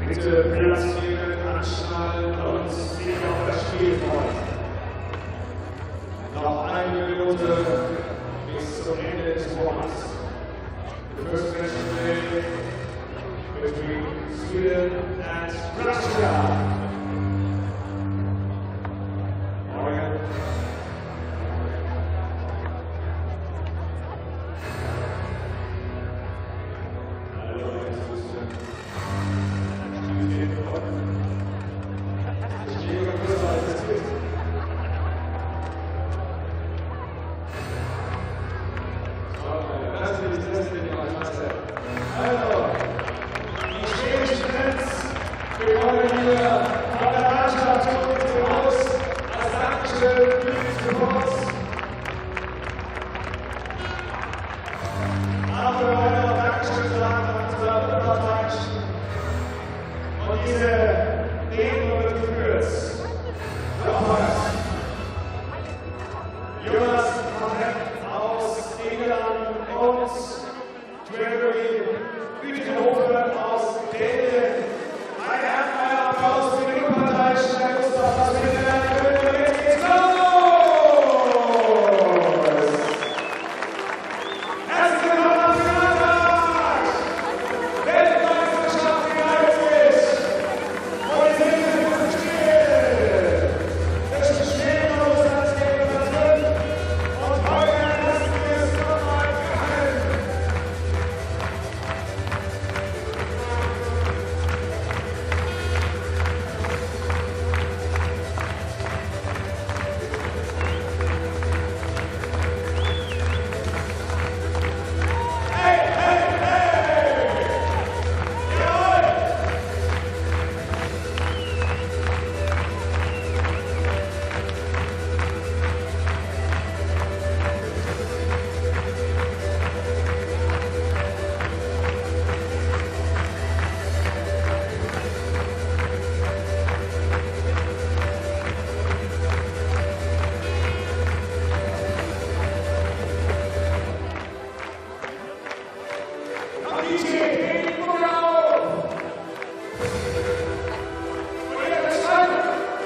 Bitte platzieren, anschnallen und sich auf das Spiel freuen. Noch eine Minute bis zum Ende des Monats. The first match today between Sweden and Russia.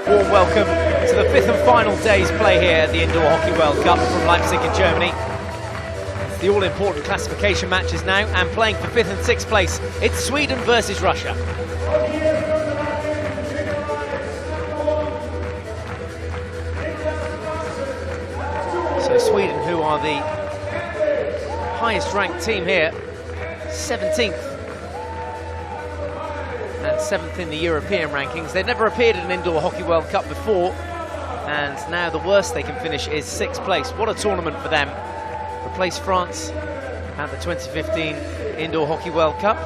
Warm welcome to the fifth and final day's play here at the Indoor Hockey World Cup from Leipzig in Germany. It's the all-important classification matches now, and playing for 5th and 6th place, it's Sweden versus Russia. So Sweden, who are the highest ranked team here, 17th. And 7th in the European rankings. They've never appeared at an Indoor Hockey World Cup before, and now the worst they can finish is 6th place. What a tournament for them. Replace France at the 2015 Indoor Hockey World Cup.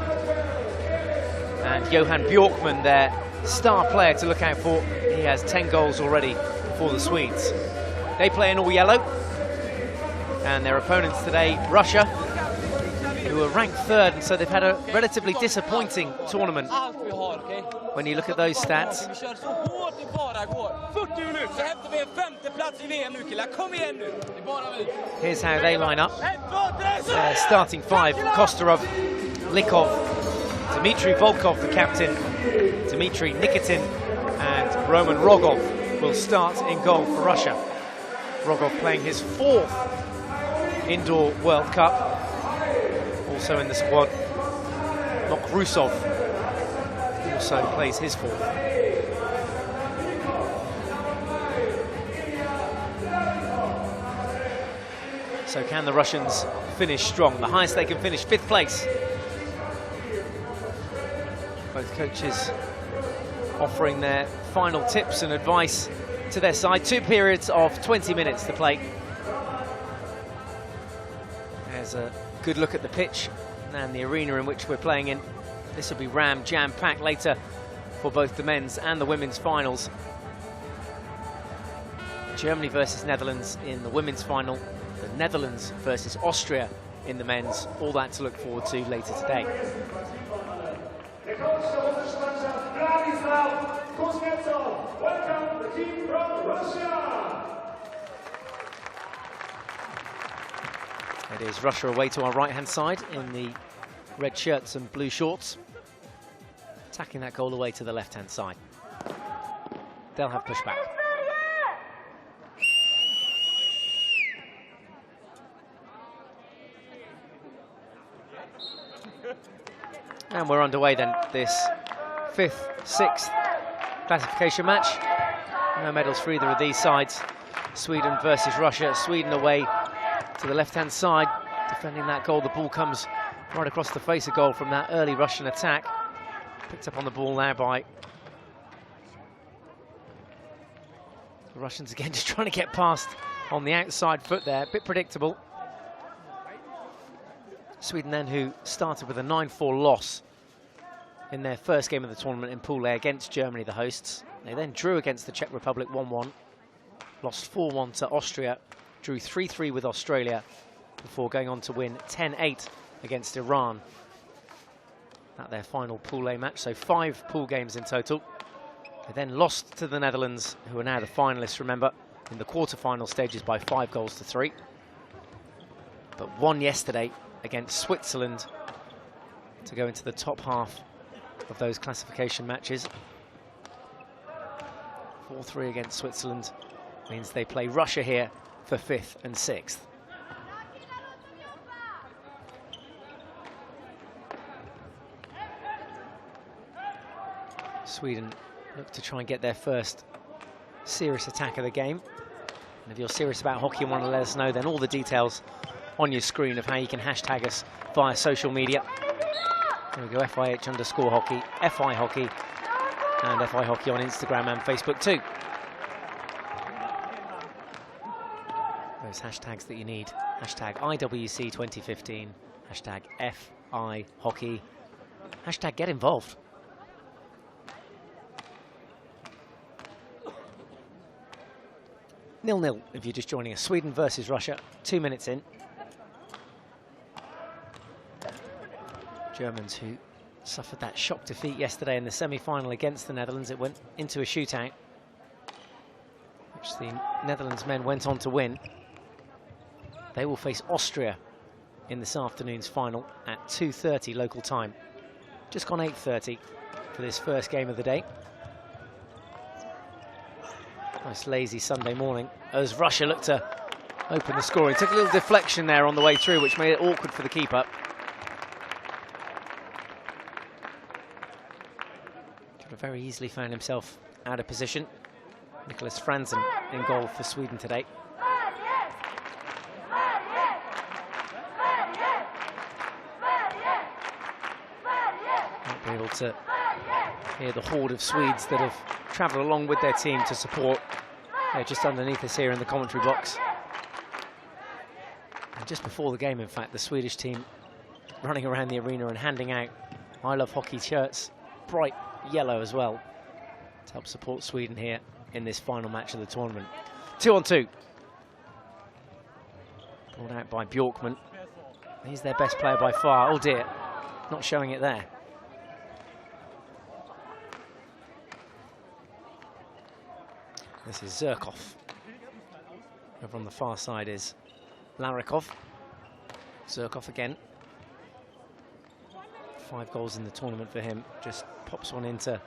And Johan Bjorkman, their star player to look out for. He has 10 goals already for the Swedes. They play in all yellow, and their opponents today, Russia, who are ranked 3rd, and so they've had a relatively disappointing tournament when you look at those stats. Here's how they line up. Starting 5, Kosterov, Likov, Dmitry Volkov, the captain, Dmitry Nikitin, and Roman Rogov will start in goal for Russia. Rogov playing his 4th Indoor World Cup. Also in the squad, Mokrusov also plays his 4th. So can the Russians finish strong? The highest they can finish, 5th place. Both coaches offering their final tips and advice to their side. 2 periods of 20 minutes to play. There's a good look at the pitch and the arena in which we're playing in. This will be jam-packed later for both the men's and the women's finals. Germany versus Netherlands in the women's final. The Netherlands versus Austria in the men's. All that to look forward to later today. Welcome, the team from Russia. It is Russia away to our right-hand side in the red shirts and blue shorts. Attacking that goal away to the left-hand side. They'll have pushback. And we're underway then, this 5th, 6th classification match. No medals for either of these sides. Sweden versus Russia. Sweden away to the left-hand side, defending that goal. The ball comes right across the face of goal from that early Russian attack. Picked up on the ball now by the Russians again, just trying to get past on the outside foot there. A bit predictable. Sweden then, who started with a 9-4 loss in their first game of the tournament in Pool A against Germany, the hosts. They then drew against the Czech Republic 1-1, lost 4-1 to Austria, drew 3-3 with Australia before going on to win 10-8 against Iran. At their final Pool A match, so 5 pool games in total. They then lost to the Netherlands, who are now the finalists, remember, in the quarter-final stages by 5-3. But won yesterday against Switzerland to go into the top half of those classification matches. 4-3 against Switzerland means they play Russia here for 5th and 6th. Sweden look to try and get their first serious attack of the game. And if you're serious about hockey and want to let us know, then all the details on your screen of how you can hashtag us via social media. There we go, FIH_hockey, FI Hockey, and FI Hockey on Instagram and Facebook too. Those hashtags that you need. Hashtag IWC 2015, hashtag FI Hockey, hashtag get involved. Nil-nil if you're just joining us. Sweden versus Russia, 2 minutes in. Germans who suffered that shock defeat yesterday in the semi-final against the Netherlands. It went into a shootout, which the Netherlands men went on to win. They will face Austria in this afternoon's final at 2:30 local time. Just gone 8:30 for this first game of the day. Nice lazy Sunday morning as Russia looked to open the scoring. Took a little deflection there on the way through, which made it awkward for the keeper. Could have very easily found himself out of position. Nicholas Franzen in goal for Sweden today. Might be able to hear the horde of Swedes that have travelled along with their team to support. They're just underneath us here in the commentary box. And just before the game, in fact, the Swedish team running around the arena and handing out I Love Hockey shirts, bright yellow as well, to help support Sweden here in this final match of the tournament. 2-on-2. Brought out by Bjorkman. He's their best player by far. Oh dear, not showing it there. This is Zerkov. Over on the far side is Larikov. Zerkov again. 5 goals in the tournament for him. Just pops one into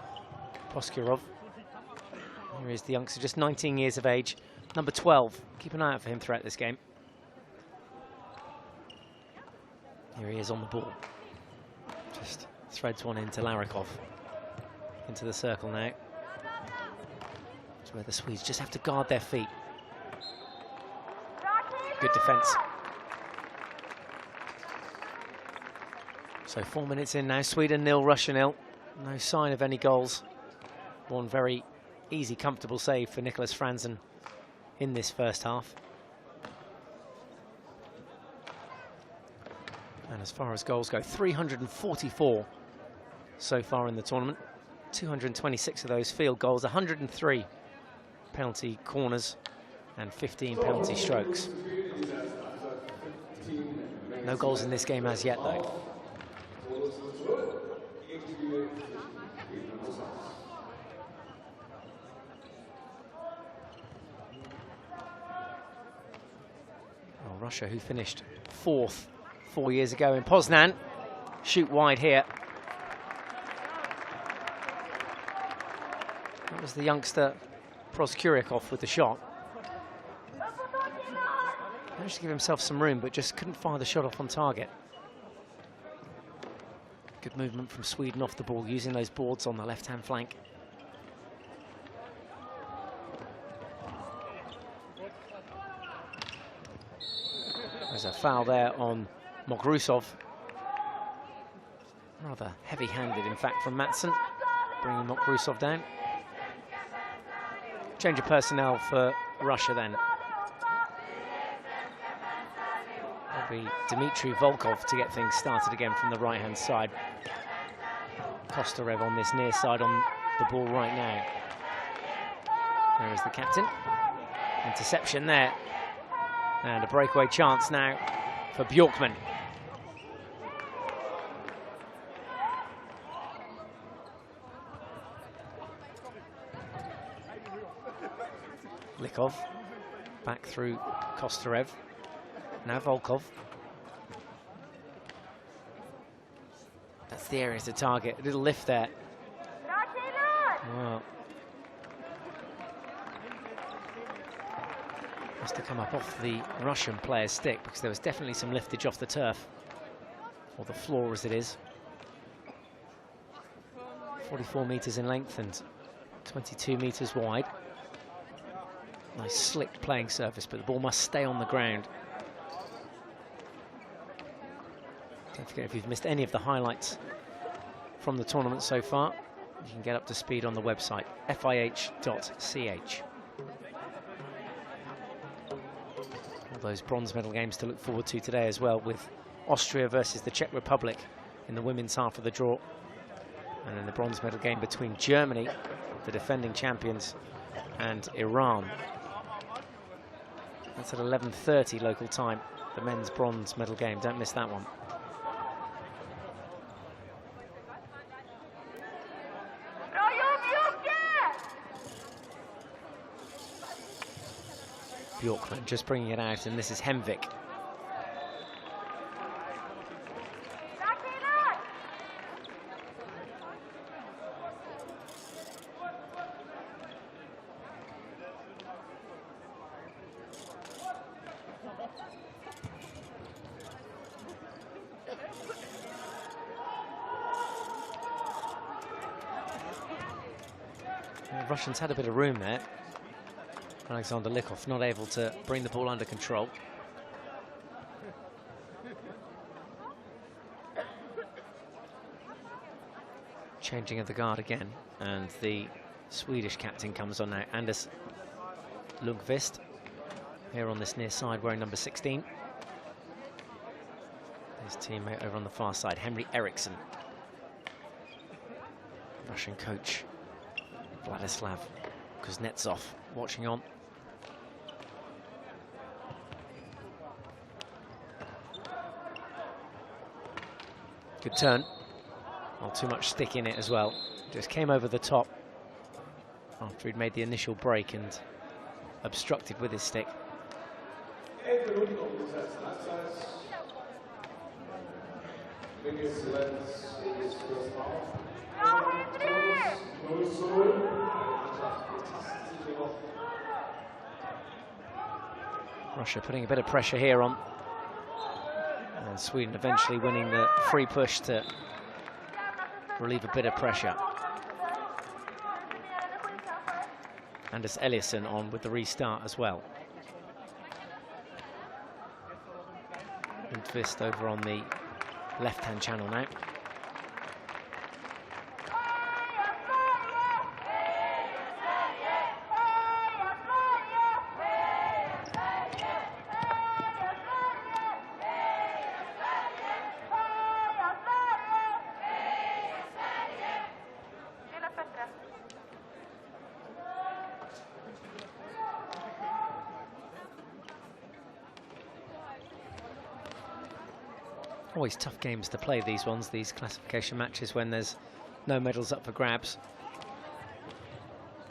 Poskirov. Here is the youngster, just 19 years of age. Number 12. Keep an eye out for him throughout this game. Here he is on the ball. Just threads one into Larikov. Into the circle now. Where the Swedes just have to guard their feet. Good defence So 4 minutes in now, Sweden 0, Russia 0. No sign of any goals. One very easy, comfortable save for Nicholas Franzen in this first half. And as far as goals go, 344 so far in the tournament. 226 of those field goals, 103 penalty corners and 15 penalty strokes. No goals in this game as yet, though. Well, Russia, who finished 4th 4 years ago in Poznan, shoot wide here. That was the youngster Proskurikov with the shot. Managed to give himself some room, but just couldn't fire the shot off on target. Good movement from Sweden off the ball, using those boards on the left-hand flank. There's a foul there on Mokrusov. Rather heavy-handed, in fact, from Mattsson, bringing Mokrusov down. Change of personnel for Russia then. It'll be Dmitry Volkov to get things started again from the right-hand side. Kostarev on this near side on the ball right now. There is the captain. Interception there. And a breakaway chance now for Bjorkman. Likov back through Kostarev. Now Volkov. That's the area to target. A little lift there. Well, must have come up off the Russian player's stick, because there was definitely some liftage off the turf, or the floor as it is. 44 meters in length and 22 meters wide. Nice slick playing surface, but the ball must stay on the ground. Don't forget, if you've missed any of the highlights from the tournament so far, you can get up to speed on the website, fih.ch. All those bronze medal games to look forward to today as well, with Austria versus the Czech Republic in the women's half of the draw, and then the bronze medal game between Germany, the defending champions, and Iran. That's at 11:30 local time, the men's bronze medal game. Don't miss that one. Bjorkman just bringing it out, and this is Hemvik. The Russians had a bit of room there. Alexander Likov not able to bring the ball under control. Changing of the guard again, and the Swedish captain comes on now, Anders Lundqvist, here on this near side wearing number 16. His teammate over on the far side, Henry Eriksson. Russian coach Vladislav Kuznetsov watching on. Good turn. Not too much stick in it as well. Just came over the top after he'd made the initial break and obstructed with his stick. Russia putting a bit of pressure here on, and Sweden eventually winning the free push to relieve a bit of pressure. Anders Eliasson on with the restart as well. Lundqvist over on the left-hand channel now. Always tough games to play, these ones, these classification matches, when there's no medals up for grabs.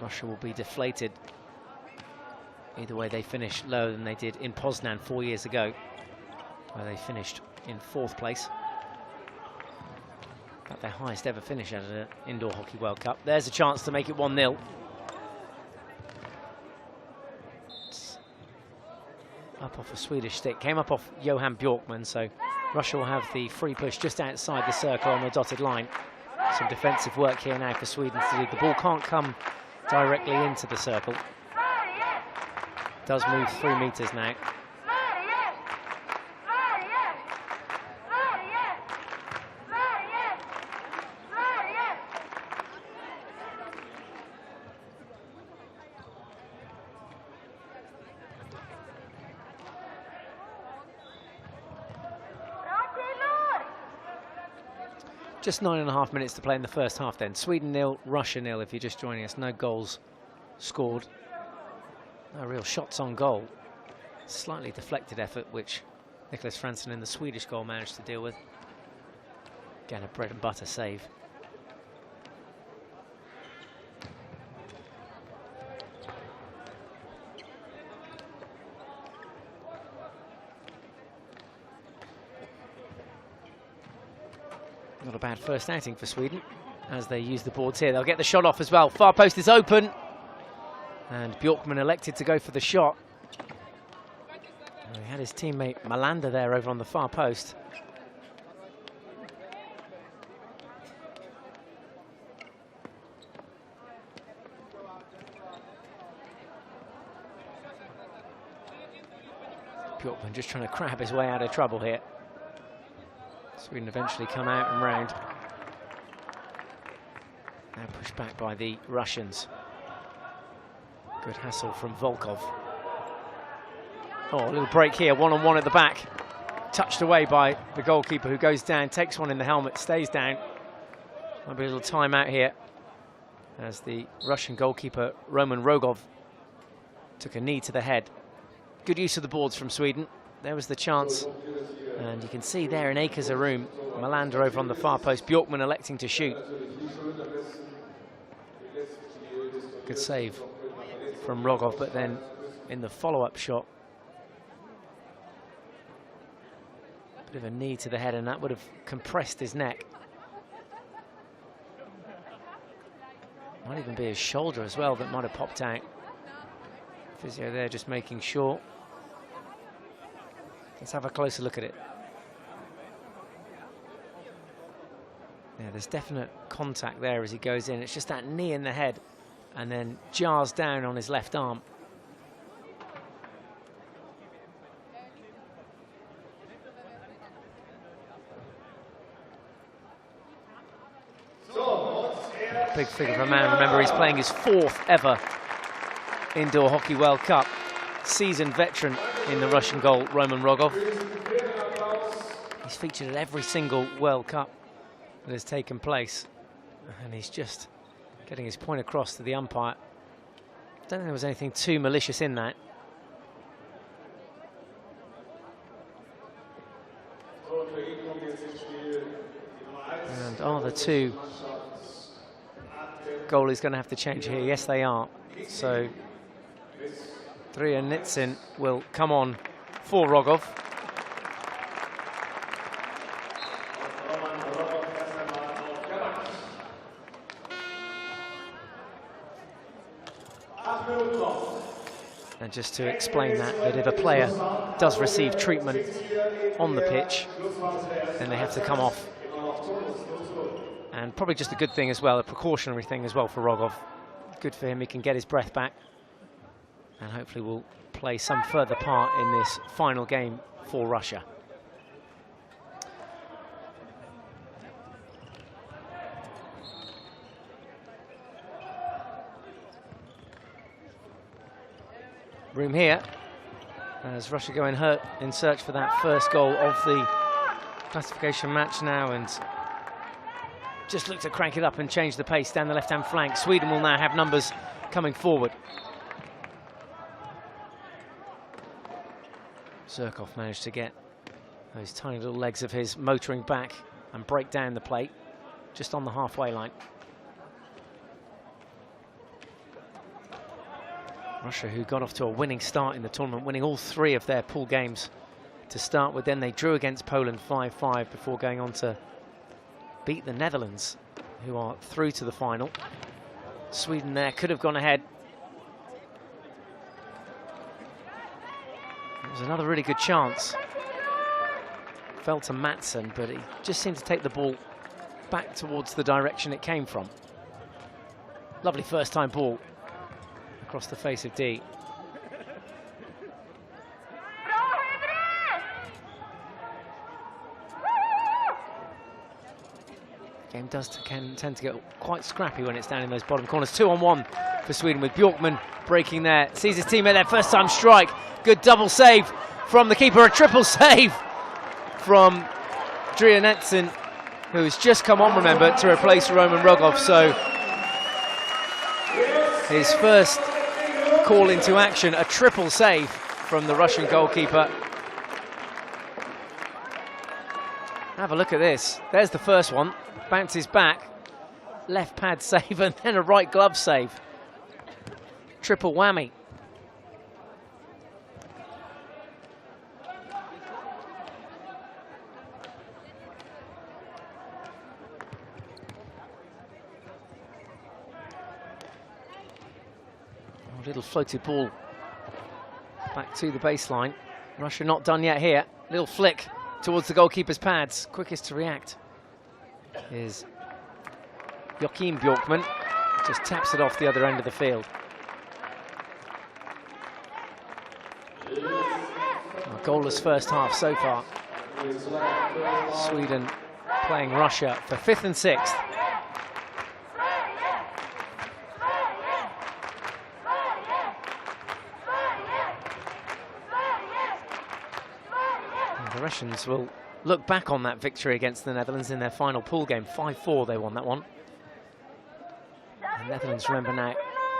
Russia will be deflated. Either way, they finish lower than they did in Poznan 4 years ago, where they finished in 4th place. About their highest ever finish at an Indoor Hockey World Cup. There's a chance to make it 1-0. Up off a Swedish stick, came up off Johan Bjorkman, so Russia will have the free push just outside the circle on the dotted line. Some defensive work here now for Sweden to do. The ball can't come directly into the circle. Does move 3 meters now. Just 9.5 minutes to play in the first half then. Sweden 0, Russia 0 if you're just joining us. No goals scored. No real shots on goal. Slightly deflected effort, which Nicholas Fransson in the Swedish goal managed to deal with. Again, a bread and butter save. Not a bad first outing for Sweden as they use the boards here. They'll get the shot off as well. Far post is open. And Bjorkman elected to go for the shot. He had his teammate Malander there over on the far post. Bjorkman just trying to crab his way out of trouble here. Sweden eventually come out and round. Now pushed back by the Russians. Good hassle from Volkov. Oh, a little break here, one-on-one at the back. Touched away by the goalkeeper, who goes down, takes one in the helmet, stays down. Might be a little timeout here as the Russian goalkeeper, Roman Rogov, took a knee to the head. Good use of the boards from Sweden. There was the chance. And you can see there in acres of room, Malander over on the far post, Bjorkman electing to shoot. Good save from Rogov, but then in the follow-up shot, bit of a knee to the head, and that would have compressed his neck. Might even be his shoulder as well that might have popped out. Physio there just making sure. Let's have a closer look at it. Yeah, there's definite contact there as he goes in. It's just that knee in the head and then jars down on his left arm. Big figure of a man. Remember, he's playing his 4th ever Indoor Hockey World Cup. Seasoned veteran in the Russian goal, Roman Rogov. He's featured at every single World Cup that has taken place, and he's just getting his point across to the umpire. I don't think there was anything too malicious in that. And are the two goalies going to have to change here? Yes, they are. So Dryjanitsin will come on for Rogov. And just to explain that if a player does receive treatment on the pitch, then they have to come off. And probably just a good thing as well, a precautionary thing as well for Rogov. Good for him, he can get his breath back. And hopefully will play some further part in this final game for Russia. room here as Russia go in search for that first goal of the classification match now, and just look to crank it up and change the pace down the left-hand flank. Sweden will now have numbers coming forward. Zirkov managed to get those tiny little legs of his motoring back and break down the plate just on the halfway line. Russia, who got off to a winning start in the tournament, winning all 3 of their pool games to start with. Then they drew against Poland 5-5 before going on to beat the Netherlands, who are through to the final. Sweden there could have gone ahead. It was another really good chance. Fell to Mattsson, but he just seemed to take the ball back towards the direction it came from. Lovely first-time ball across the face of D. Game does tend to get quite scrappy when it's down in those bottom corners. 2-on-1 for Sweden, with Bjorkman breaking there. Sees his teammate there, first time strike. Good double save from the keeper, a triple save from Drea Netson, who has just come on, remember, to replace Roman Rogov. So his first call into action, a triple save from the Russian goalkeeper. Have a look at this. There's the first one. Bounces back. Left pad save and then a right glove save. Triple whammy. Little floated ball back to the baseline. Russia not done yet here. Little flick towards the goalkeeper's pads. Quickest to react is Joachim Bjorkman. Just taps it off the other end of the field. A goalless first half so far. Sweden playing Russia for 5th and 6th. The Russians will look back on that victory against the Netherlands in their final pool game. 5-4 they won that one. The Netherlands, remember now,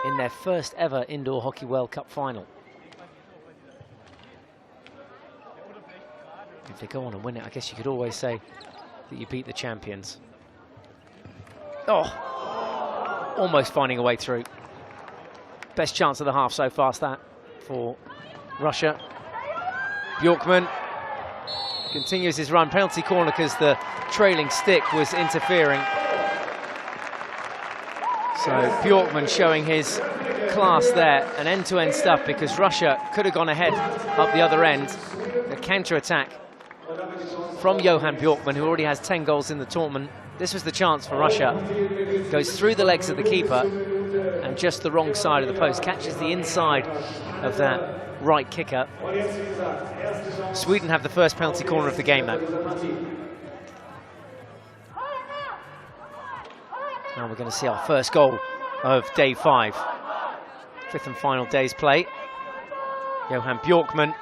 in their first ever Indoor Hockey World Cup final. If they go on and win it, I guess you could always say that you beat the champions. Oh, almost finding a way through. Best chance of the half so far, that for Russia. Bjorkman continues his run. Penalty corner because the trailing stick was interfering. So Bjorkman showing his class there, and end-to-end stuff, because Russia could have gone ahead up the other end. The counter-attack from Johan Bjorkman, who already has 10 goals in the tournament. This was the chance for Russia. Goes through the legs of the keeper and just the wrong side of the post. Catches the inside of that right kicker. Sweden have the first penalty corner of the game though. Now we're going to see our first goal of day 5. 5th and final day's play. Johan Bjorkman.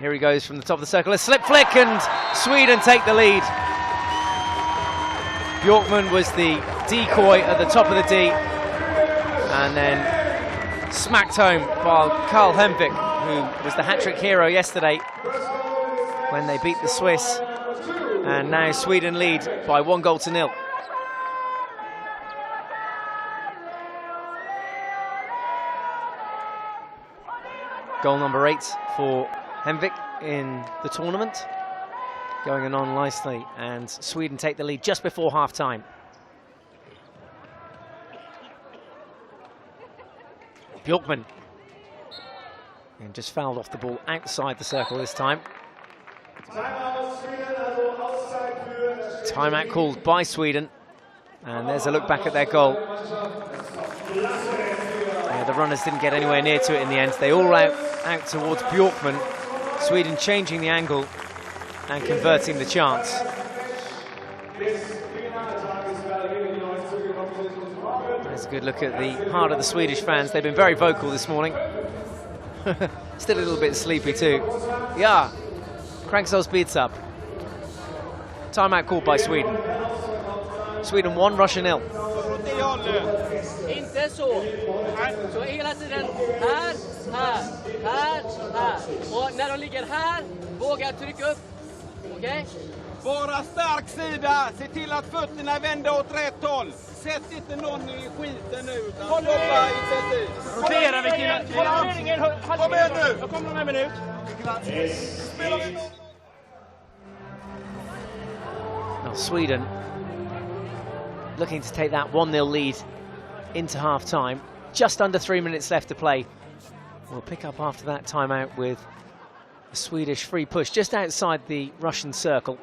Here he goes from the top of the circle. A slip flick and Sweden take the lead. Bjorkman was the decoy at the top of the D and then smacked home by Karl Hemvik, who was the hat-trick hero yesterday when they beat the Swiss. And now Sweden lead by 1-0. Goal number 8 for Hemvik in the tournament. Going on nicely, and Sweden take the lead just before half-time. Bjorkman. And just fouled off the ball outside the circle this time. Timeout called by Sweden. And there's a look back at their goal. The runners didn't get anywhere near to it in the end. They all out towards Bjorkman. Sweden changing the angle and converting the chance. There's a good look at the heart of the Swedish fans. They've been very vocal this morning. Still a little bit sleepy too. Yeah, cranks those beats up. Timeout called by Sweden. Sweden 1, Russia 0. Inte så. Så hela tiden här, här, här, här. Och när de ligger här, våga trycka upp. Okej? Bara stark sida, se till att fötterna vänder åt rätt håll. Sätt inte någon i skiten nu, utan jobba intensivt. Rotera vi killar. Kom igen nu! Jag kommer om en minut. Now Sweden looking to take that 1-0 lead into half-time. Just under 3 minutes left to play. We'll pick up after that timeout with a Swedish free push just outside the Russian circle.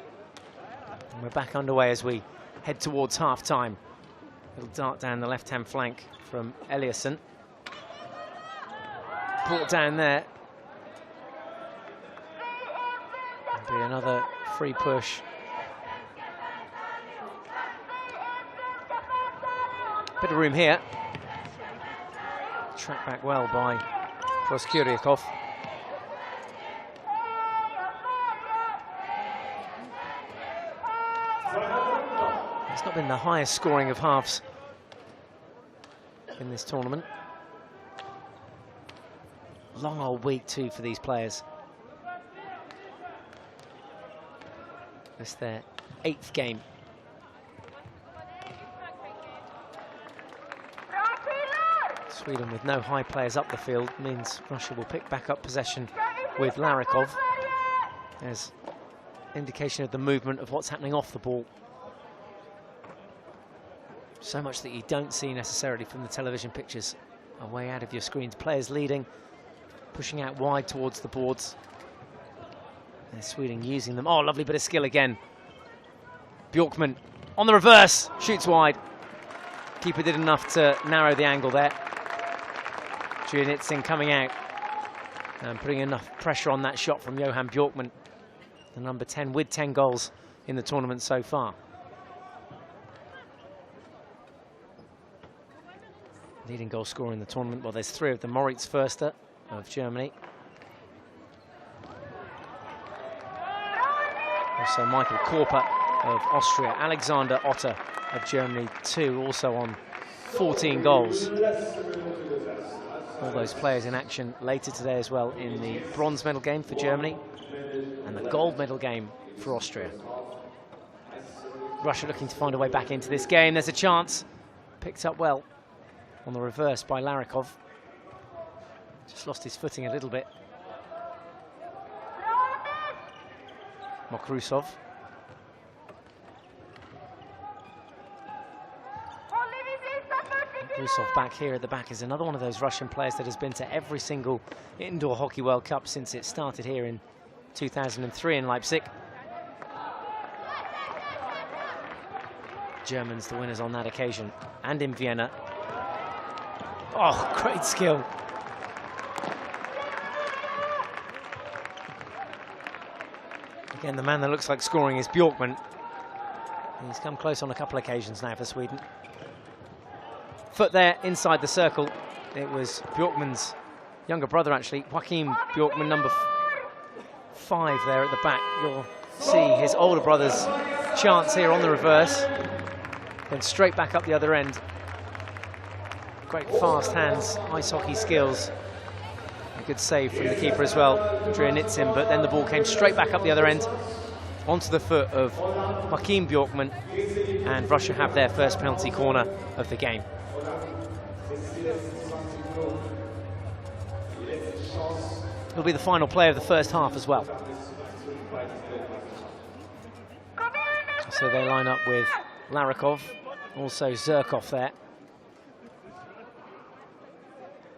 And we're back underway as we head towards half-time. Little dart down the left-hand flank from Eliasson. Brought down there. There'll be another free push. Bit of room here. Tracked back well by Proskuryakov. It's not been the highest scoring of halves in this tournament. Long old week too for these players. It's their 8th game. Sweden with no high players up the field means Russia will pick back up possession with Larikov. There's indication of the movement of what's happening off the ball. So much that you don't see necessarily from the television pictures away out of your screens. Players leading, pushing out wide towards the boards. And Sweden using them. Oh, lovely bit of skill again. Bjorkman on the reverse, shoots wide. Keeper did enough to narrow the angle there. Juanitsin coming out and putting enough pressure on that shot from Johan Bjorkman, the number 10 with 10 goals in the tournament so far. Leading goal scorer in the tournament, well, there's 3 of them. Moritz Förster of Germany. Also Michael Korper of Austria. Alexander Otter of Germany, 2, also on 14 goals. All those players in action later today as well in the bronze medal game for Germany and the gold medal game for Austria. Russia looking to find a way back into this game. There's a chance. Picked up well on the reverse by Larikov. Just lost his footing a little bit. Mokrusov. Mokrusov back here at the back is another one of those Russian players that has been to every single Indoor Hockey World Cup since it started here in 2003 in Leipzig. Germans the winners on that occasion, and in Vienna. Oh, great skill. Again, the man that looks like scoring is Bjorkman. He's come close on a couple of occasions now for Sweden. Foot there inside the circle. It was Bjorkman's younger brother, actually, Joachim Bjorkman, number 5 there at the back. You'll see his older brother's chance here on the reverse. Then straight back up the other end. Great fast hands, ice hockey skills. A good save from the keeper as well, Juanitsin, but then the ball came straight back up the other end onto the foot of Joachim Bjorkman, and Russia have their first penalty corner of the game. It'll be the final play of the first half as well. So they line up with Larikov, also Zirkov there.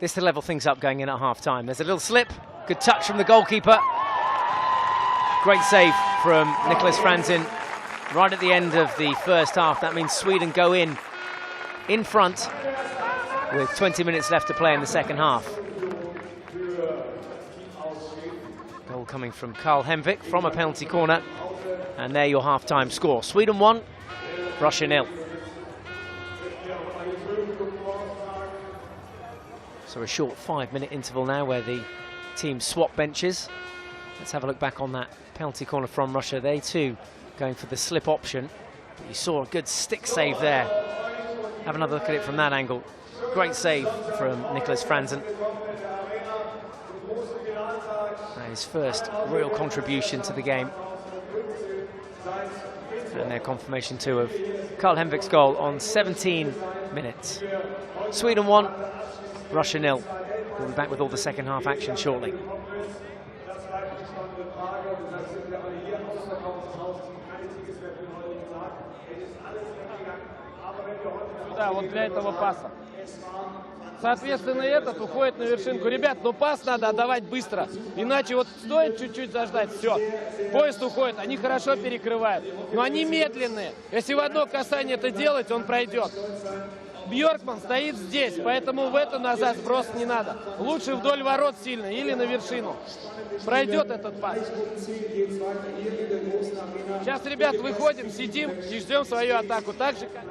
This to level things up going in at half-time. There's a little slip, good touch from the goalkeeper. Great save from Nicholas Franzin right at the end of the first half. That means Sweden go in front with 20 minutes left to play in the second half. Goal coming from Karl Hemvik from a penalty corner. And there your half-time score. Sweden 1, Russia 0. So a short 5-minute interval now where the teams swap benches. Let's have a look back on that penalty corner from Russia. They too going for the slip option. But you saw a good stick save there. Have another look at it from that angle. Great save from Nicholas Franzen. And his first real contribution to the game. And their confirmation too of Carl Henvik's goal on 17 minutes. Sweden 1, Russia 0. We'll be back with all the second half action shortly. Да, вот для этого паса. Соответственно, этот уходит на вершинку. Ребят, ну пас надо отдавать быстро. Иначе вот стоит чуть-чуть заждать, все. Поезд уходит, они хорошо перекрывают. Но они медленные. Если в одно касание это делать, он пройдет. Бьоркман стоит здесь, поэтому в это назад сброс не надо. Лучше вдоль ворот сильно или на вершину. Пройдет этот пас. Сейчас, ребят, выходим, сидим и ждем свою атаку. Так же, как...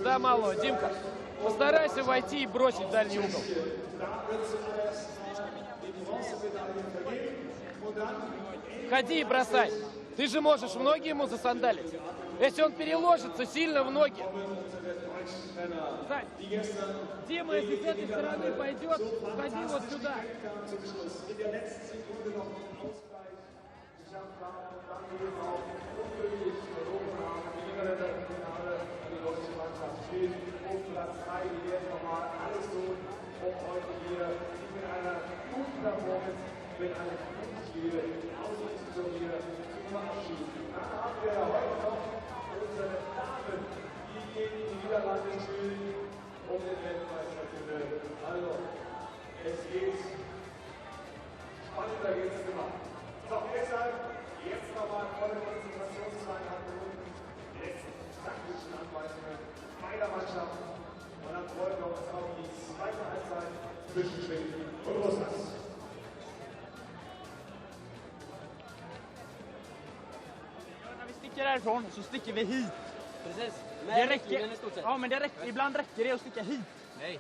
Да, мало. Димка, постарайся войти и бросить в дальний угол. Ходи и бросай. Ты же можешь в ноги ему засандалить. Если он переложится сильно в ноги. Сань, Дима, если с этой стороны пойдет, ходи вот сюда. När vi sticker härifrån så sticker vi hit. Precis. Det räcker. Ja, men det räcker. Ibland räcker det att sticka hit. Nej.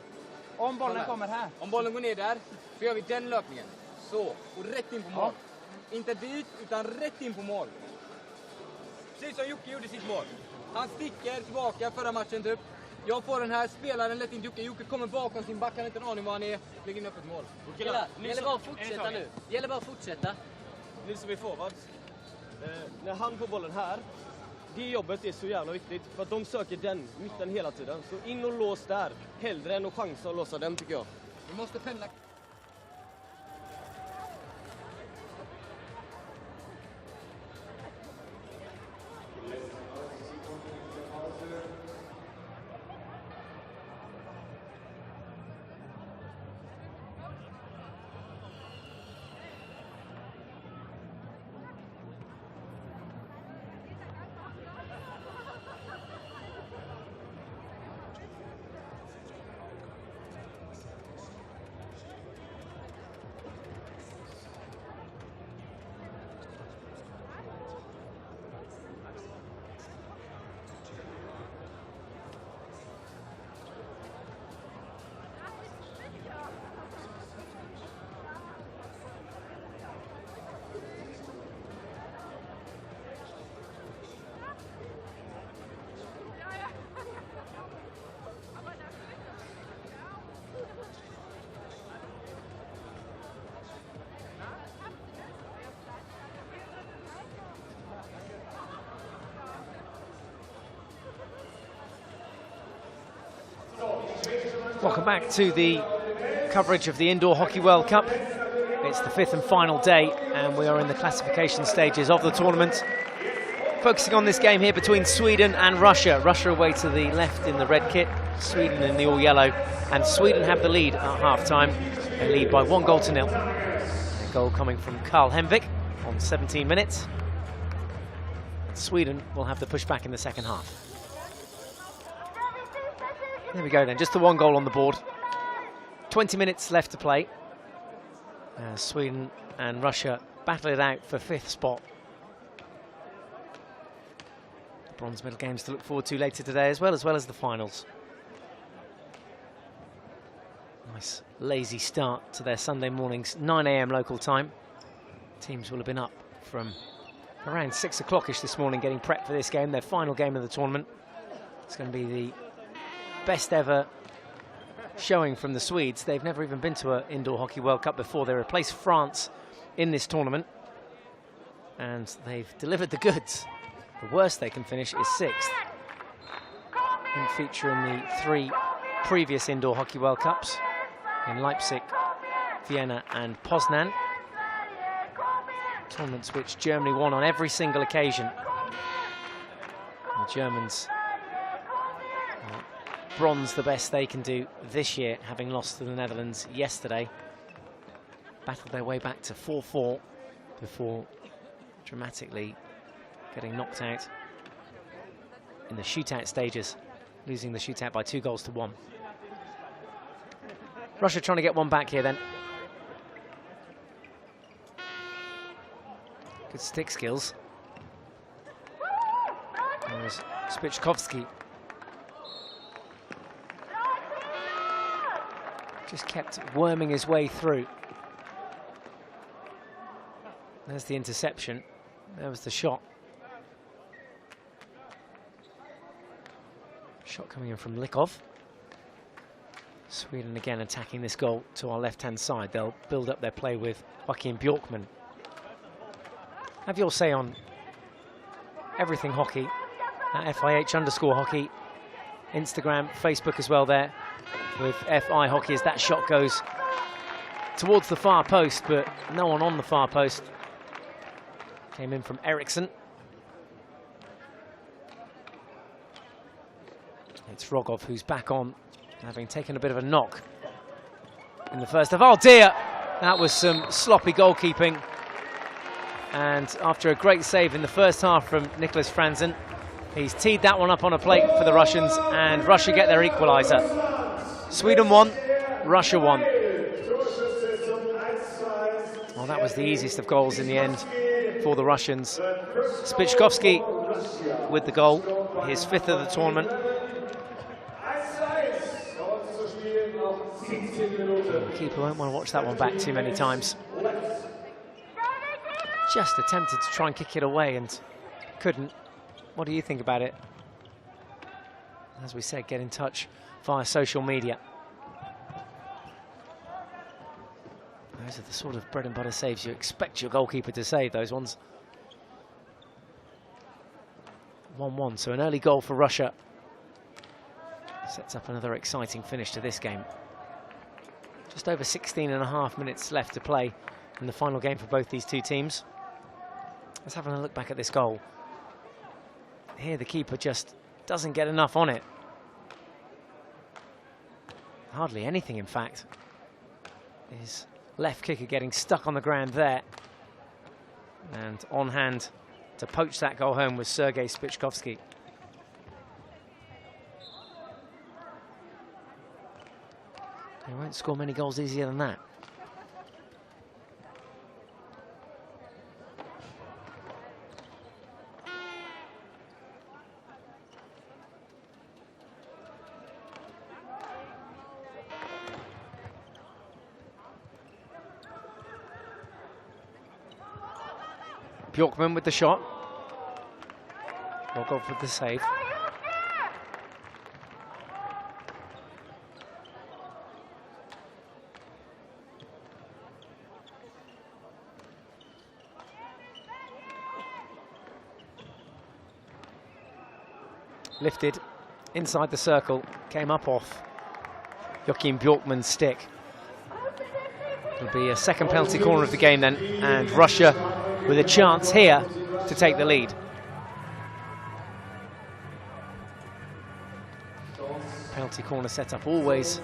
Om bollen kommer här. Om bollen går ner där, så gör vi den löpningen. Så, och rätt in på mål. Inte dit, utan rätt in på mål. Precis som Jocke gjorde sitt mål. Han sticker tillbaka förra matchen typ. Jag får den här spelaren lätt in till Jocke. Jocke kommer bakom sin back, han har inte en aning var han är. Lägger in upp ett mål. Killar, det gäller bara att fortsätta nu. Det gäller bara att fortsätta. Ni som är forwards, när han får bollen här, det jobbet är så jävla viktigt. För att de söker den, mitten hela tiden. Så in och lås där, hellre än att chansa och låsa den tycker jag. Vi måste pendla. Welcome back to the coverage of the Indoor Hockey World Cup. It's the 5th and final day, and we are in the classification stages of the tournament. Focusing on this game here between Sweden and Russia. Russia away to the left in the red kit, Sweden in the all-yellow, and Sweden have the lead at half-time. They lead by 1-0. A goal coming from Carl Henvik on 17 minutes. Sweden will have the pushback in the second half. There we go then, just the 1 goal on the board. 20 minutes left to play. Sweden and Russia battle it out for 5th spot. The bronze medal games to look forward to later today as well as the finals. Nice lazy start to their Sunday mornings, 9 AM local time. Teams will have been up from around 6 o'clock-ish this morning getting prepped for this game, their final game of the tournament. It's going to be the best ever showing from the Swedes. They've never even been to an Indoor Hockey World Cup before. They replaced France in this tournament, and they've delivered the goods. The worst they can finish is 6th. Didn't feature in the 3 previous Indoor Hockey World Cups in Leipzig, Vienna and Poznan. Tournaments which Germany won on every single occasion. And the Germans bronze the best they can do this year, having lost to the Netherlands yesterday. Battled their way back to 4-4 before dramatically getting knocked out in the shootout stages, losing the shootout by 2-1. Russia trying to get one back here then. Good stick skills. There's Spichkovsky. Just kept worming his way through. There's the interception. There was the shot. Shot coming in from Likov. Sweden again attacking this goal to our left-hand side. They'll build up their play with Joakim Bjorkman. Have your say on everything hockey at FIH_hockey, Instagram, Facebook as well there with FI Hockey, as that shot goes towards the far post, but no one on the far post. Came in from Eriksson. It's Rogov who's back on, having taken a bit of a knock in the first half. Oh dear, that was some sloppy goalkeeping. And after a great save in the first half from Nicholas Franzen, he's teed that one up on a plate for the Russians, and Russia get their equaliser. Sweden won, Russia won. Well, that was the easiest of goals in the end for the Russians. Spichkovsky with the goal, his 5th of the tournament. The keeper won't want to watch that one back too many times. Just attempted to try and kick it away and couldn't. What do you think about it? As we said, get in touch via social media. Those are the sort of bread and butter saves you expect your goalkeeper to save, those ones. 1-1, so an early goal for Russia sets up another exciting finish to this game. Just over 16.5 minutes left to play in the final game for both these two teams. Let's have a look back at this goal. Here the keeper just doesn't get enough on it. Hardly anything, in fact. His left kicker getting stuck on the ground there. And on hand to poach that goal home was Sergei Spichkovsky. They won't score many goals easier than that. Bjorkman with the shot. Rogov with the save. Lifted inside the circle, came up off Joakim Bjorkman's stick. It'll be a second penalty corner of the game then, and Russia with a chance here to take the lead. Penalty corner setup, always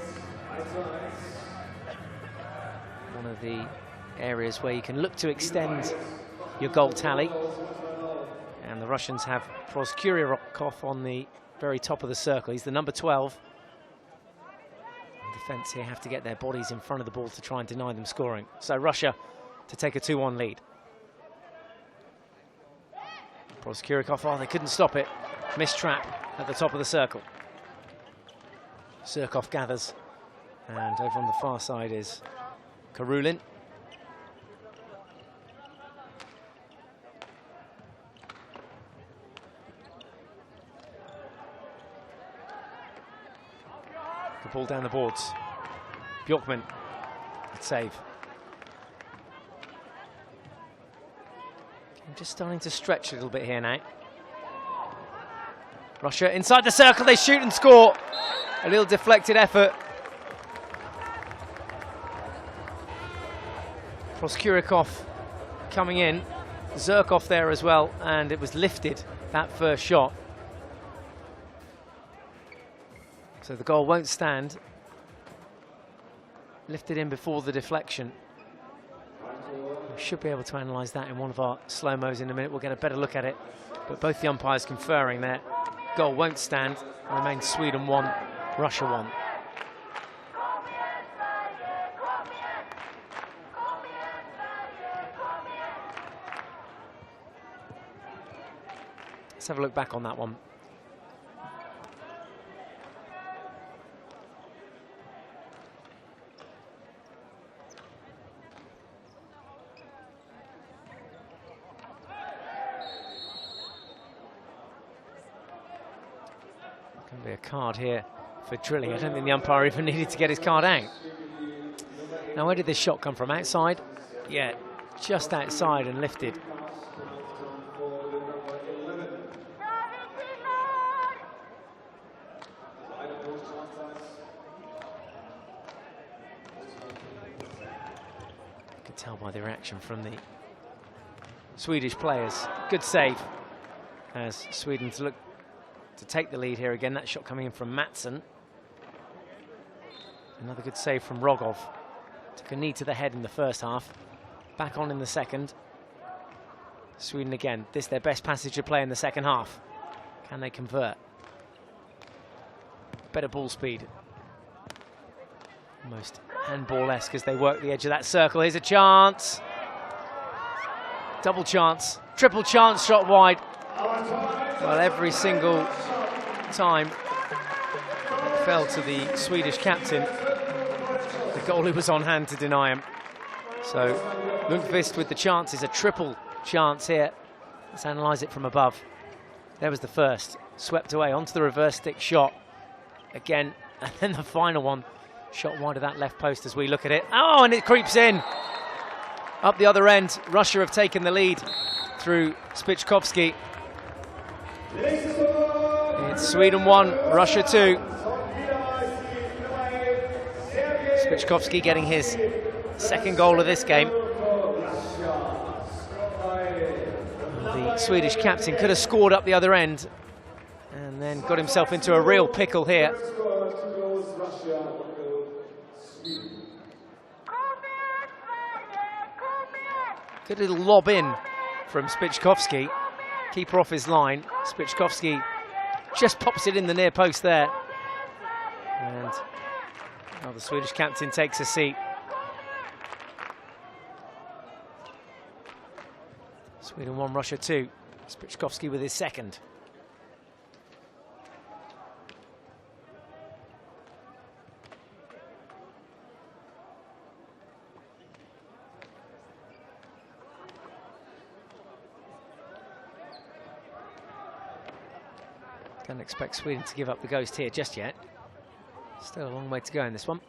one of the areas where you can look to extend your goal tally. And the Russians have Proskuryakov on the very top of the circle. He's the number 12. The defence here have to get their bodies in front of the ball to try and deny them scoring. So Russia to take a 2-1 lead. Proskuryakov, oh, they couldn't stop it. Missed trap at the top of the circle. Surkov gathers And over on the far side is Karulin. The ball down the boards. Bjorkman, good save. I'm just starting to stretch a little bit here now. Russia inside the circle, they shoot and score. A little deflected effort. Proskurikov coming in. Zirkov there as well, and it was lifted, that first shot. So the goal won't stand. Lifted in before the deflection. We should be able to analyse that in one of our slow-mos in a minute. We'll get a better look at it. But both the umpires conferring there. Goal won't stand. Remains Sweden 1, Russia 1. Let's have a look back on that one. Going to be a card here for drilling. I don't think the umpire even needed to get his card out. Now, where did this shot come from? Outside? Yeah, just outside and lifted. Tell by the reaction from the Swedish players. Good save as Sweden to look to take the lead here again. That shot coming in from Mattsson. Another good save from Rogov. Took a knee to the head in the first half. Back on in the second. Sweden again. This their best passage of play in the second half. Can they convert? Better ball speed. Almost handball-esque as they work the edge of that circle. Here's a chance. Double chance. Triple chance, shot wide. Well, every single time it fell to the Swedish captain. The goalie was on hand to deny him. So Lundqvist with the chance is a triple chance here. Let's analyse it from above. There was the first. Swept away onto the reverse stick shot. Again, and then the final one. Shot wide of that left post as we look at it. Oh, and it creeps in. Up the other end, Russia have taken the lead through Spichkovsky. It's Sweden 1, Russia 2. Spichkovsky getting his second goal of this game. The Swedish captain could have scored up the other end and then got himself into a real pickle here. Good little lob in from Spichkovsky. Keeper off his line. Spichkovsky just pops it in the near post there. And the Swedish captain takes a seat. Sweden 1, Russia 2. Spichkovsky with his second. Don't expect Sweden to give up the ghost here just yet. Still a long way to go in this one.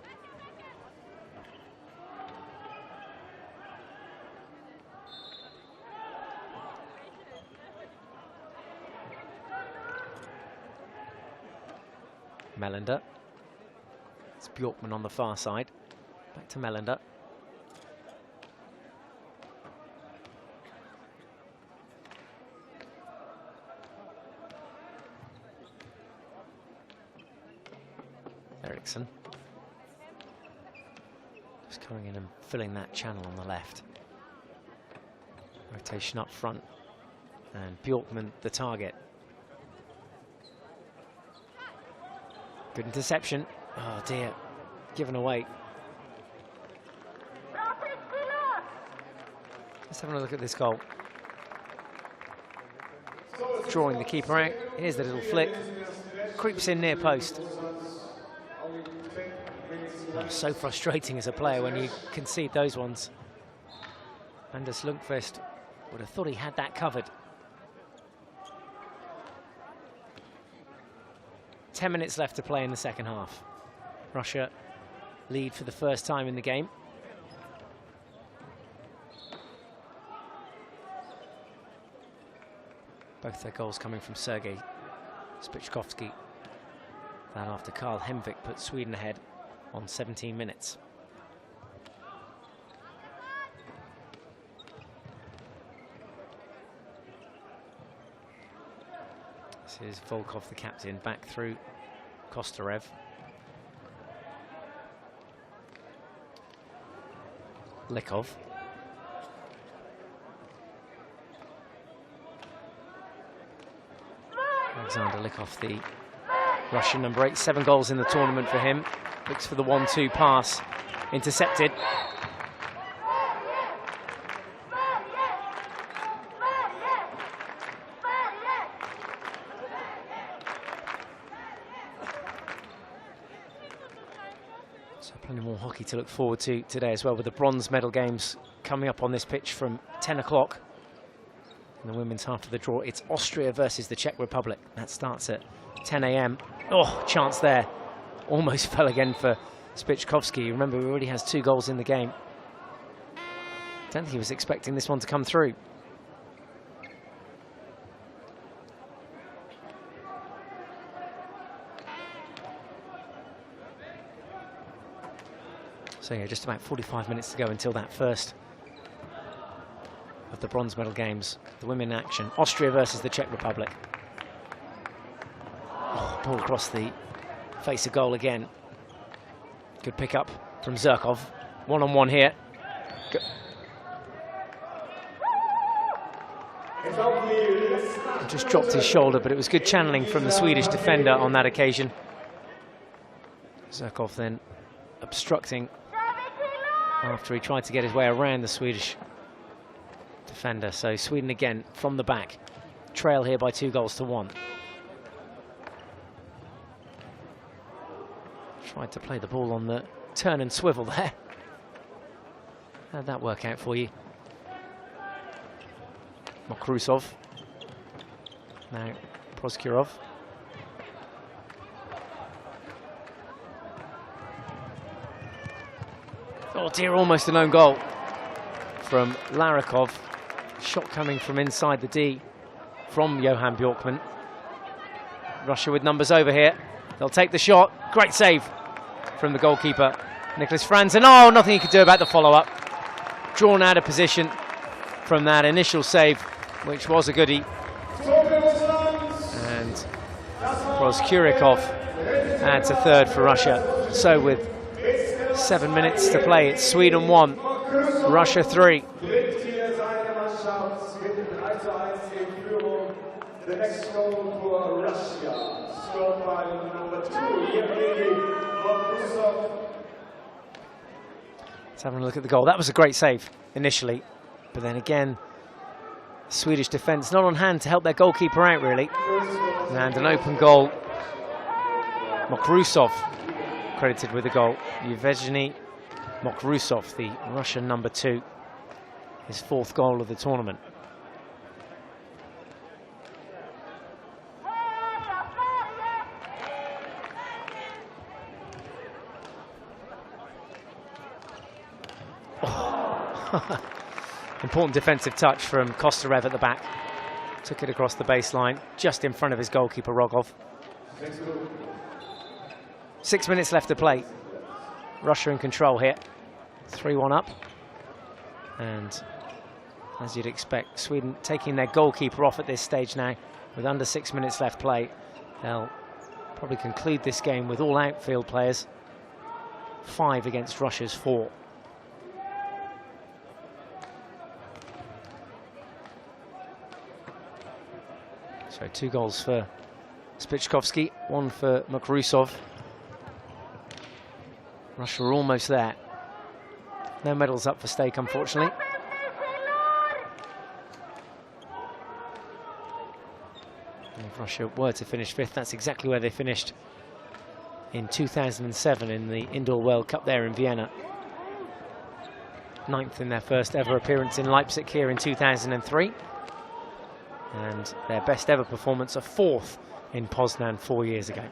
Melander. It's Bjorkman on the far side. Back to Melander. Eriksson. Just coming in and filling that channel on the left. Rotation up front. And Bjorkman the target. Good interception. Oh dear. Given away. Let's have a look at this goal. Drawing the keeper out. Here's the little flick. Creeps in near post. Oh, so frustrating as a player when you concede those ones. Anders Lundqvist would have thought he had that covered. 10 minutes left to play in the second half. Russia lead for the first time in the game. Both their goals coming from Sergei Spickovski. That after Karl Hemvik put Sweden ahead on 17 minutes. This is Volkov, the captain, back through Kostarev. Likov. Alexander Likov, the Russian number 8, 7 goals in the tournament for him. Looks for the 1-2 pass, intercepted. So plenty more hockey to look forward to today as well, with the bronze medal games coming up on this pitch from 10 o'clock. In the women's half of the draw, it's Austria versus the Czech Republic. That starts at 10 a.m. Oh, chance there. Almost fell again for Spickovski. Remember, he already has 2 goals in the game. Don't think he was expecting this one to come through. So yeah, just about 45 minutes to go until that first of the bronze medal games. The women in action. Austria versus the Czech Republic. Oh, ball across the face of goal again. Good pick up from Zherkov. One-on-one here. Just dropped his shoulder, but it was good channeling from the Swedish defender on that occasion. Zherkov then obstructing after he tried to get his way around the Swedish defender. So Sweden again from the back. Trail here by 2-1. Tried to play the ball on the turn and swivel there. How'd that work out for you? Mokrusov. Now Proskurov. Oh dear, almost an own goal from Larikov. Shot coming from inside the D from Johan Bjorkman. Russia with numbers over here. They'll take the shot. Great save from the goalkeeper, Nicholas Franzen. Oh, nothing he could do about the follow-up. Drawn out of position from that initial save, which was a goodie. And Proskurikov adds a third for Russia. So with 7 minutes to play, it's Sweden 1, Russia 3. The next goal for Russia, scored by number 2, Yevgeny Mokrusov. Let's have a look at the goal. That was a great save initially, but then again, Swedish defence not on hand to help their goalkeeper out really. And an open goal. Mokrusov credited with the goal. Yevgeny Mokrusov, the Russian number 2, his 4th goal of the tournament. Important defensive touch from Kostarev at the back. Took it across the baseline, just in front of his goalkeeper, Rogov. 6 minutes left to play. Russia in control here. 3-1 up. And as you'd expect, Sweden taking their goalkeeper off at this stage now. With under 6 minutes left play, they'll probably conclude this game with all outfield players. 5 against Russia's 4. So 2 goals for Spickovski, 1 for Mokrusov. Russia are almost there. No medals up for stake, unfortunately. And if Russia were to finish 5th, that's exactly where they finished in 2007 in the Indoor World Cup there in Vienna. 9th in their first ever appearance in Leipzig here in 2003. And their best ever performance, a 4th in Poznan 4 years ago.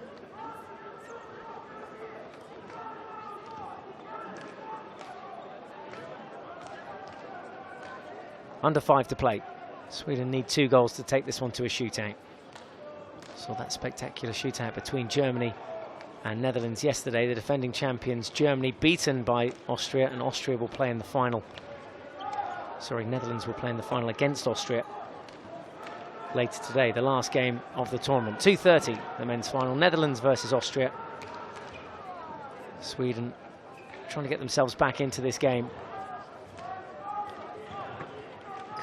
Under 5 to play. Sweden need 2 goals to take this one to a shootout. Saw that spectacular shootout between Germany and Netherlands yesterday. The defending champions, Germany, beaten by Austria, and Austria will play in the final. Sorry, Netherlands will play in the final against Austria later today, the last game of the tournament. 2:30, the men's final, Netherlands versus Austria. Sweden trying to get themselves back into this game.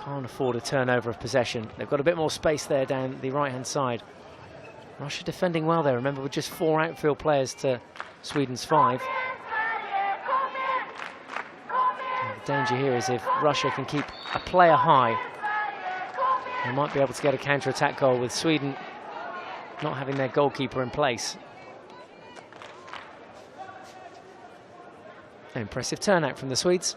Can't afford a turnover of possession. They've got a bit more space there down the right-hand side. Russia defending well there, remember, with just 4 outfield players to Sweden's 5. And the danger here is if Russia can keep a player high, they might be able to get a counter-attack goal with Sweden not having their goalkeeper in place. An impressive turnout from the Swedes.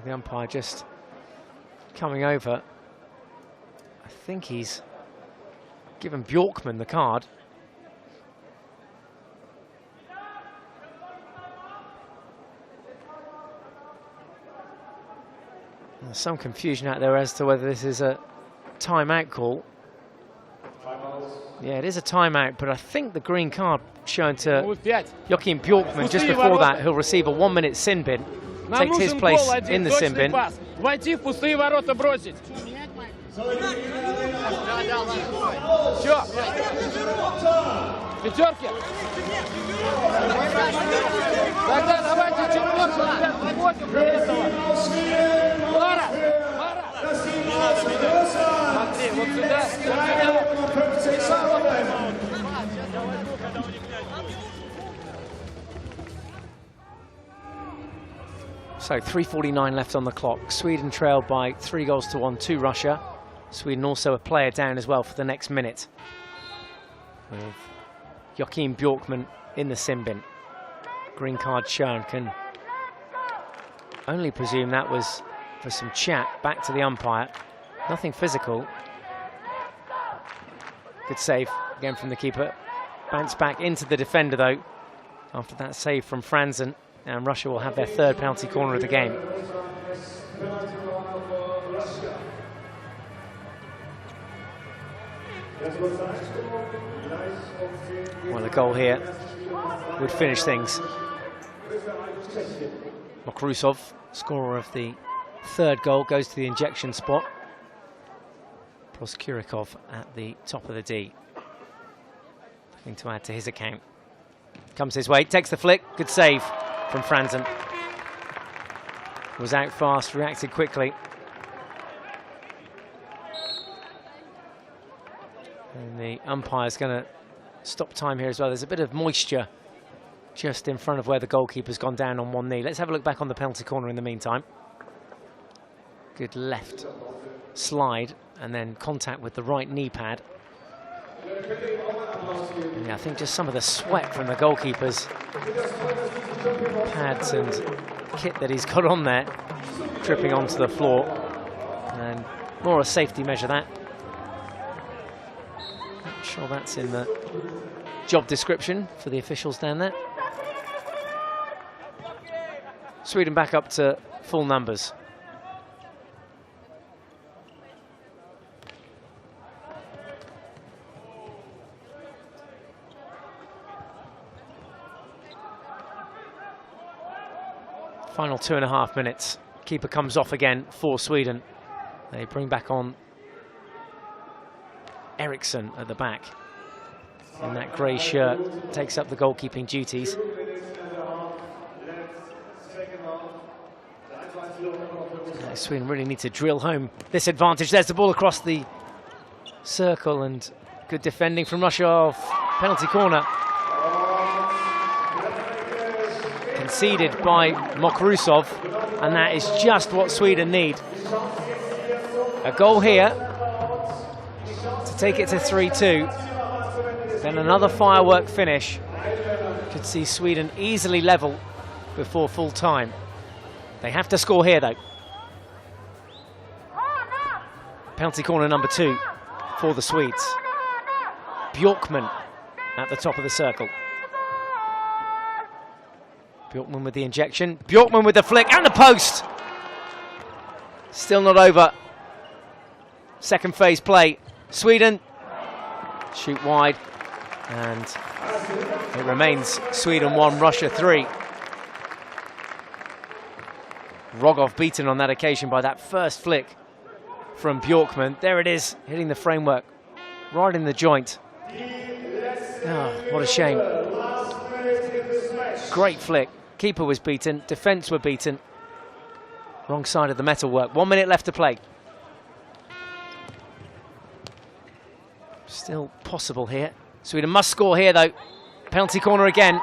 The umpire just coming over. I think he's given Bjorkman the card. There's some confusion out there as to whether this is a timeout call. Yeah, it is a timeout, but I think the green card shown to Joachim Bjorkman just before that. He'll receive a 1-minute sin bin. Takes his place in the sin bin. Войти в пустые ворота бросить. Все. Пятерки. Тогда давайте четверку, ребят, выходим для этого. Лара. Смотри, вот сюда. So 3:49 left on the clock. Sweden trailed by 3-1 to Russia. Sweden also a player down as well for the next minute, with Joachim Bjorkman in the sin bin. Green card shown. Can only presume that was for some chat. Back to the umpire. Nothing physical. Good save again from the keeper. Bounce back into the defender though after that save from Franzen. And Russia will have their 3rd penalty corner of the game. Well, a goal here would finish things. Mokrusov, scorer of the 3rd goal, goes to the injection spot. Proskurikov at the top of the D. Nothing to add to his account. Comes his way, takes the flick, good save from Franzen. Was out fast, reacted quickly. And the umpire's going to stop time here as well. There's a bit of moisture just in front of where the goalkeeper's gone down on one knee. Let's have a look back on the penalty corner in the meantime. Good left slide and then contact with the right knee pad. And yeah, I think just some of the sweat from the goalkeeper's pads and kit that he's got on there dripping onto the floor, and more a safety measure that. Not sure that's in the job description for the officials down there. Sweden back up to full numbers. Final 2.5 minutes. Keeper comes off again for Sweden. They bring back on Eriksson at the back. In that grey shirt, takes up the goalkeeping duties. Sweden really need to drill home this advantage. There's the ball across the circle, and Good defending from Russia off penalty corner. Conceded by Mokrusov, and that is just what Sweden need. A goal here to take it to 3-2. Then another firework finish. Could see Sweden easily level before full time. They have to score here though. Penalty corner number 2 for the Swedes. Bjorkman at the top of the circle. Bjorkman with the injection. Bjorkman with the flick and the post. Still not over. Second phase play. Sweden shoot wide, and it remains Sweden 1, Russia 3. Rogov beaten on that occasion by that first flick from Bjorkman. There it is, hitting the framework, right in the joint. Oh, what a shame. Great flick. Keeper was beaten, defence were beaten. Wrong side of the metalwork. 1 minute left to play. Still possible here. Sweden must score here though. Penalty corner again.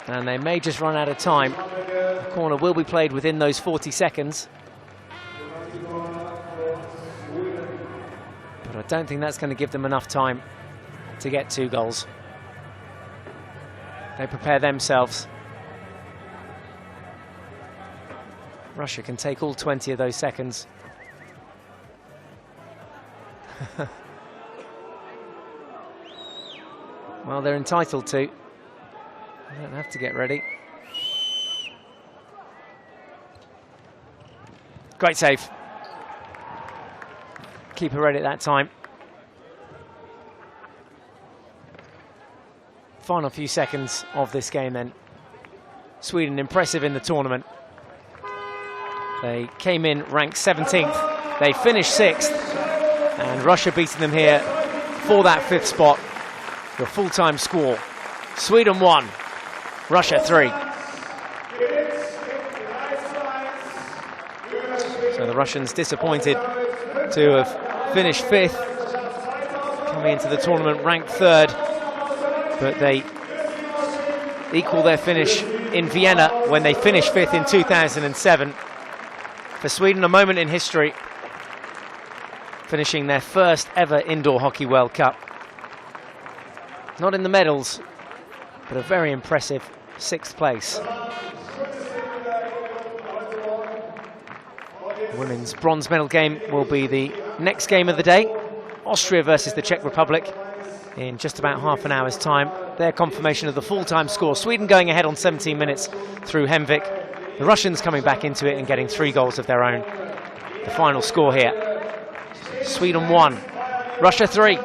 And they may just run out of time. The corner will be played within those 40 seconds. But I don't think that's going to give them enough time to get 2 goals. They prepare themselves. Russia can take all 20 of those seconds. Well, they're entitled to. They don't have to get ready. Great save. Keeper ready at that time. Final few seconds of this game then. Sweden impressive in the tournament. They came in ranked 17th. They finished 6th. And Russia beating them here for that 5th spot. The full-time score. Sweden 1, Russia 3. So the Russians disappointed to have finished 5th. Coming into the tournament ranked 3rd. But they equal their finish in Vienna when they finished 5th in 2007. For Sweden, a moment in history, finishing their first ever Indoor Hockey World Cup. Not in the medals, but a very impressive 6th place. The women's bronze medal game will be the next game of the day. Austria versus the Czech Republic in just about half an hour's time. Their confirmation of the full-time score. Sweden going ahead on 17 minutes through Hemvik. The Russians coming back into it and getting 3 goals of their own. The final score here. Sweden 1, Russia 3.